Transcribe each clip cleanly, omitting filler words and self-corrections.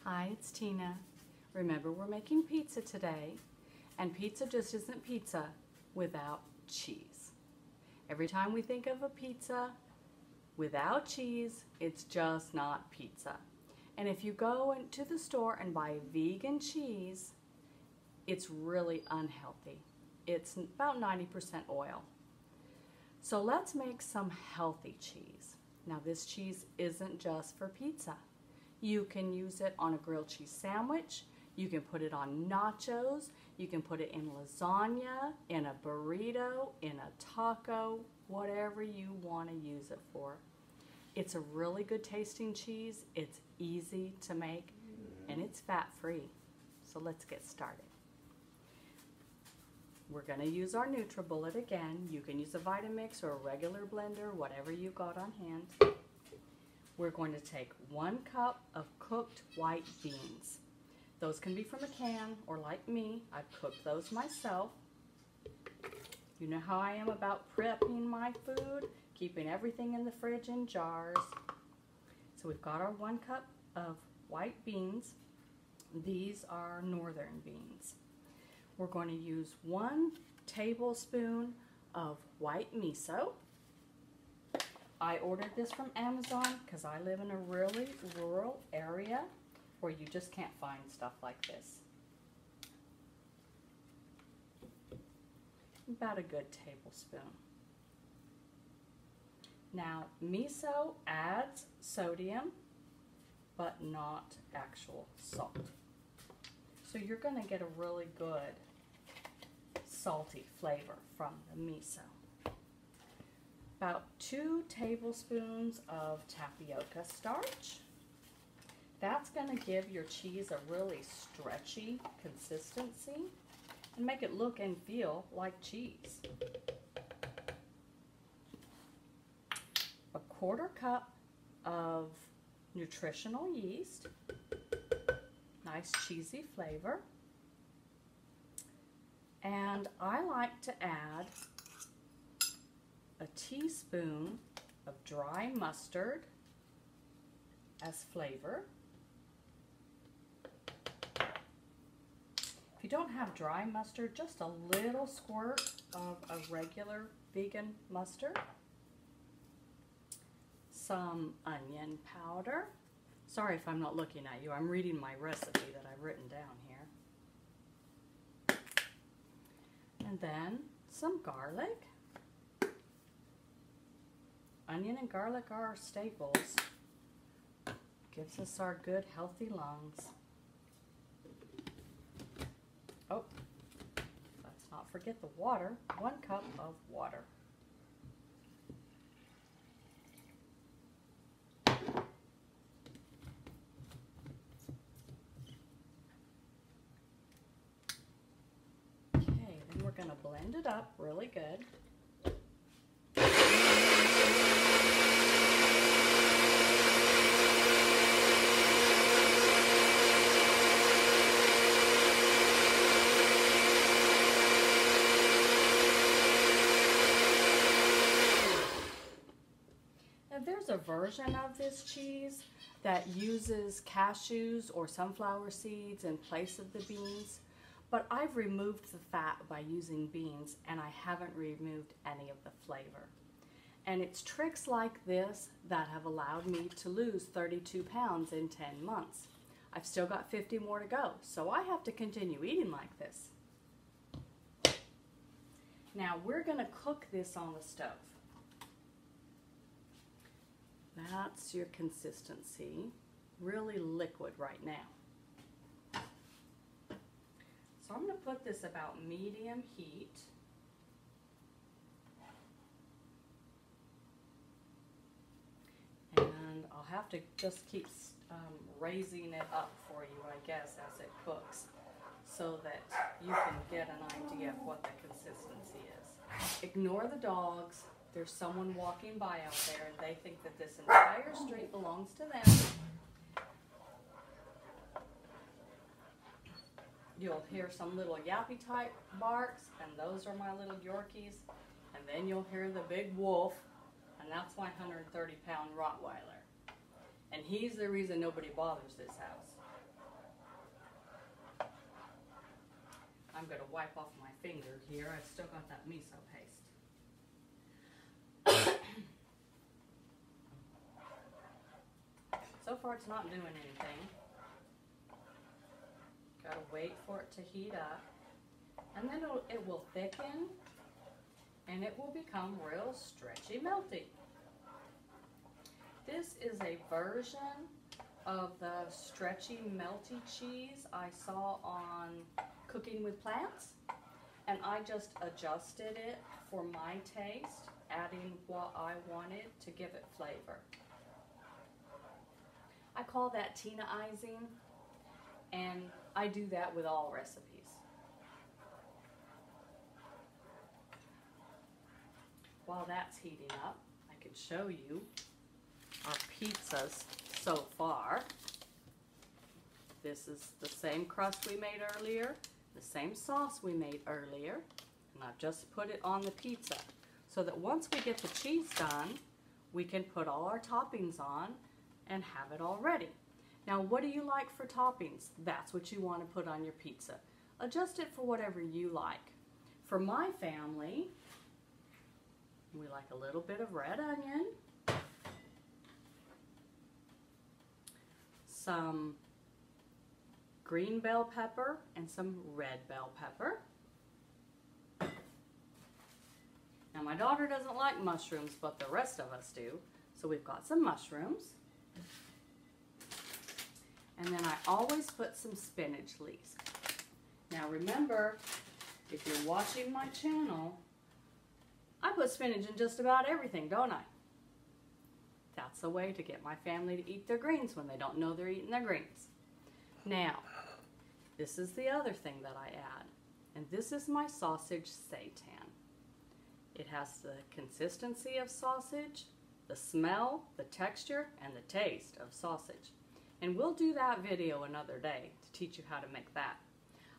Hi, it's Tina. Remember, we're making pizza today, and pizza just isn't pizza without cheese. Every time we think of a pizza without cheese, it's just not pizza. And if you go into the store and buy vegan cheese, it's really unhealthy. It's about 90% oil. So let's make some healthy cheese. Now, this cheese isn't just for pizza. You can use it on a grilled cheese sandwich. You can put it on nachos. You can put it in lasagna, in a burrito, in a taco, whatever you want to use it for. It's a really good tasting cheese. It's easy to make, and it's fat-free. So let's get started. We're going to use our NutriBullet again. You can use a Vitamix or a regular blender, whatever you've got on hand. We're going to take 1 cup of cooked white beans. Those can be from a can, or like me, I've cooked those myself. You know how I am about prepping my food, keeping everything in the fridge in jars. So we've got our 1 cup of white beans. These are northern beans. We're going to use 1 tablespoon of white miso. I ordered this from Amazon because I live in a really rural area where you just can't find stuff like this. About a good tablespoon. Now, miso adds sodium, but not actual salt. So you're going to get a really good salty flavor from the miso. About 2 tablespoons of tapioca starch. That's going to give your cheese a really stretchy consistency and make it look and feel like cheese. A 1/4 cup of nutritional yeast. Nice cheesy flavor. And I like to add a teaspoon of dry mustard as flavor. If you don't have dry mustard, just a little squirt of a regular vegan mustard. Some onion powder. Sorry if I'm not looking at you. I'm reading my recipe that I've written down here. And then some garlic. Onion and garlic are our staples. Gives us our good healthy lungs. Oh, let's not forget the water. 1 cup of water. Okay, then we're going to blend it up really good. There's a version of this cheese that uses cashews or sunflower seeds in place of the beans, but I've removed the fat by using beans, and I haven't removed any of the flavor. And it's tricks like this that have allowed me to lose 32 pounds in 10 months. I've still got 50 more to go, so I have to continue eating like this. Now we're going to cook this on the stove. That's your consistency, really liquid right now. So I'm going to put this about medium heat. And I'll have to just keep raising it up for you, I guess, as it cooks, so that you can get an idea of what the consistency is. Ignore the dogs. There's someone walking by out there, and they think that this entire street belongs to them. You'll hear some little yappy type barks, and those are my little Yorkies. And then you'll hear the big wolf, and that's my 130-pound Rottweiler. And he's the reason nobody bothers this house. I'm going to wipe off my finger here. I've still got that miso paste. So far it's not doing anything. Gotta wait for it to heat up. And then it will thicken and it will become real stretchy melty. This is a version of the stretchy melty cheese I saw on Cooking with Plants, and I just adjusted it for my taste, adding what I wanted to give it flavor. I call that Tina-izing, and I do that with all recipes. While that's heating up, I can show you our pizzas so far. This is the same crust we made earlier, the same sauce we made earlier, and I've just put it on the pizza so that once we get the cheese done, we can put all our toppings on and have it all ready. Now, what do you like for toppings? That's what you want to put on your pizza. Adjust it for whatever you like. For my family, we like a little bit of red onion, some green bell pepper, and some red bell pepper. Now, my daughter doesn't like mushrooms, but the rest of us do. So we've got some mushrooms. And then I always put some spinach leaves. Now remember, if you're watching my channel, I put spinach in just about everything, don't I? That's a way to get my family to eat their greens when they don't know they're eating their greens. Now, this is the other thing that I add, and this is my sausage seitan. It has the consistency of sausage, the smell, the texture, and the taste of sausage. And we'll do that video another day to teach you how to make that.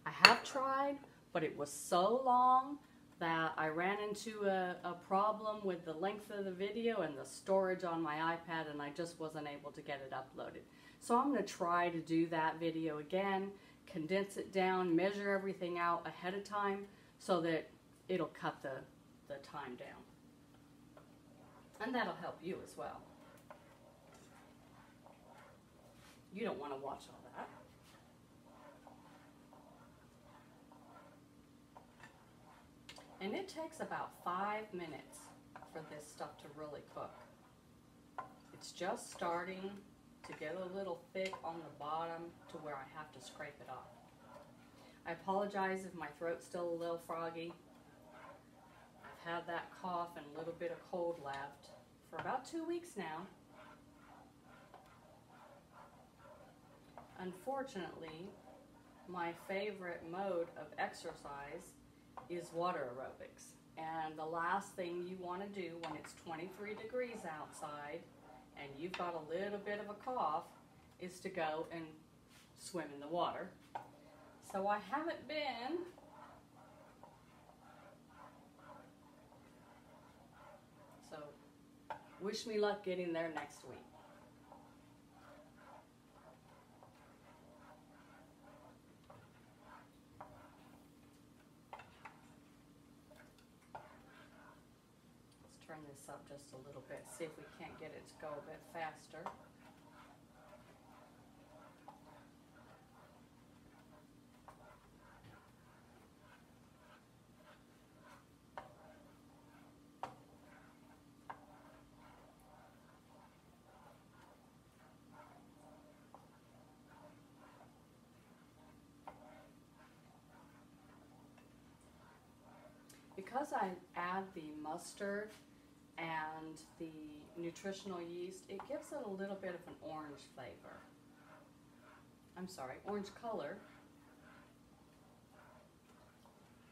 I have tried, but it was so long that I ran into a problem with the length of the video and the storage on my iPad, and I just wasn't able to get it uploaded. So I'm going to try to do that video again, condense it down, measure everything out ahead of time so that it'll cut the time down. And that'll help you as well. You don't want to watch all that. And it takes about 5 minutes for this stuff to really cook. It's just starting to get a little thick on the bottom to where I have to scrape it off. I apologize if my throat's still a little froggy. I've had that cough and a little bit of cold left for about 2 weeks now. Unfortunately, my favorite mode of exercise is water aerobics. And the last thing you want to do when it's 23 degrees outside and you've got a little bit of a cough is to go and swim in the water. So I haven't been. So wish me luck getting there next week. Turn this up just a little bit, see if we can't get it to go a bit faster. Because I add the mustard and the nutritional yeast, it gives it a little bit of an orange flavor. I'm sorry, orange color.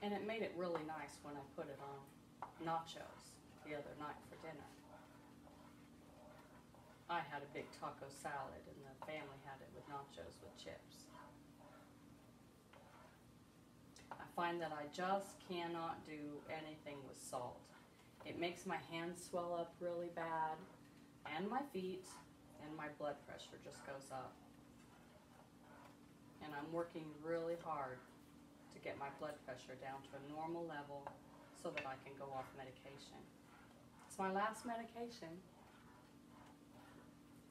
And it made it really nice when I put it on nachos the other night for dinner. I had a big taco salad and the family had it with nachos with chips. I find that I just cannot do anything with salt. It makes my hands swell up really bad, and my feet, and my blood pressure just goes up. And I'm working really hard to get my blood pressure down to a normal level so that I can go off medication. It's my last medication.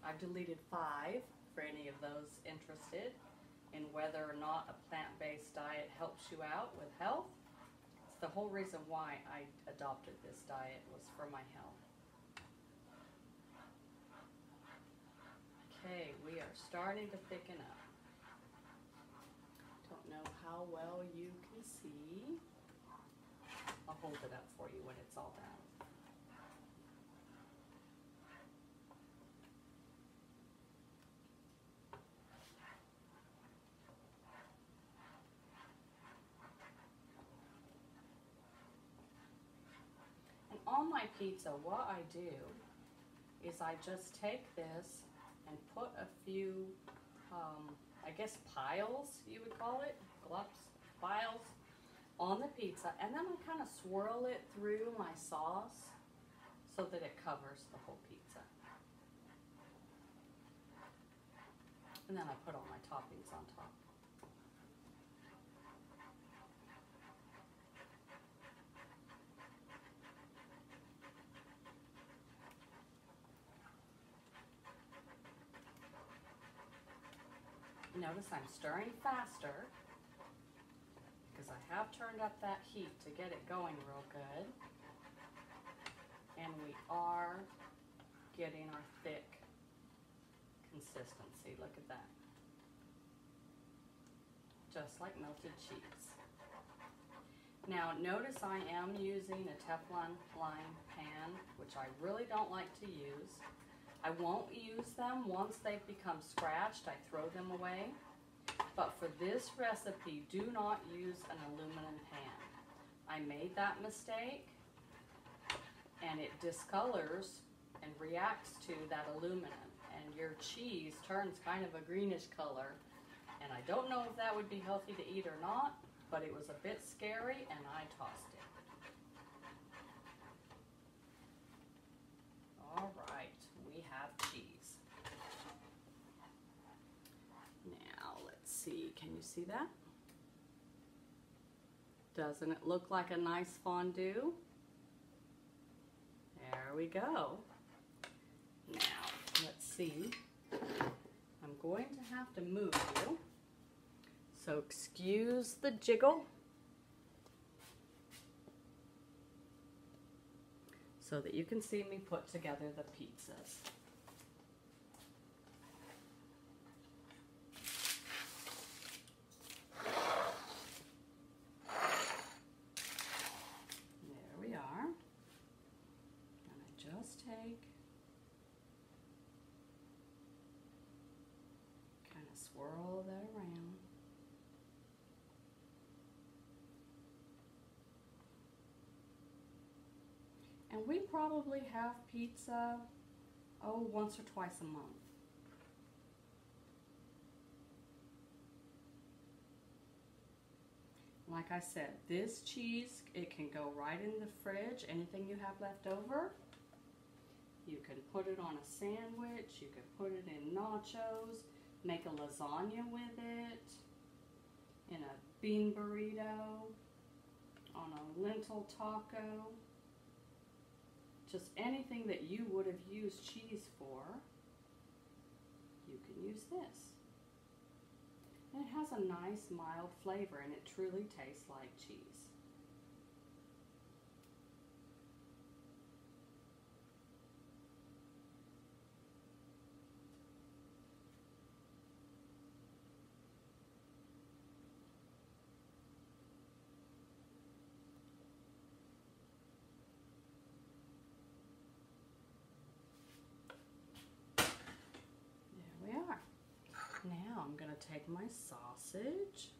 I've deleted 5 for any of those interested in whether or not a plant-based diet helps you out with health. It's the whole reason why I adopted this diet was for my health. Okay, we are starting to thicken up. Don't know how well you can see. I'll hold it up for you when it's all done. And on my pizza, what I do is I just take this and put a few, I guess piles, you would call it, globs, piles, on the pizza, and then I kind of swirl it through my sauce so that it covers the whole pizza. And then I put all my toppings on top. Notice I'm stirring faster because I have turned up that heat to get it going real good. And we are getting our thick consistency. Look at that. Just like melted cheese. Now notice I am using a Teflon lined pan, which I really don't like to use. I won't use them once they've become scratched. I throw them away. But for this recipe, do not use an aluminum pan. I made that mistake, and it discolors and reacts to that aluminum, and your cheese turns kind of a greenish color. And I don't know if that would be healthy to eat or not, but it was a bit scary, and I tossed it. All right, we have cheese. Now, let's see, can you see that? Doesn't it look like a nice fondue? There we go. Now, let's see. I'm going to have to move you. So excuse the jiggle. So that you can see me put together the pizzas. There we are. And I just take, kind of swirl that around. And we probably have pizza, once or twice a month. Like I said, this cheese, it can go right in the fridge. Anything you have left over, you can put it on a sandwich, you can put it in nachos, make a lasagna with it, in a bean burrito, on a lentil taco. Just anything that you would have used cheese for, you can use this. And it has a nice mild flavor, and it truly tastes like cheese. Now I'm going to take my sausage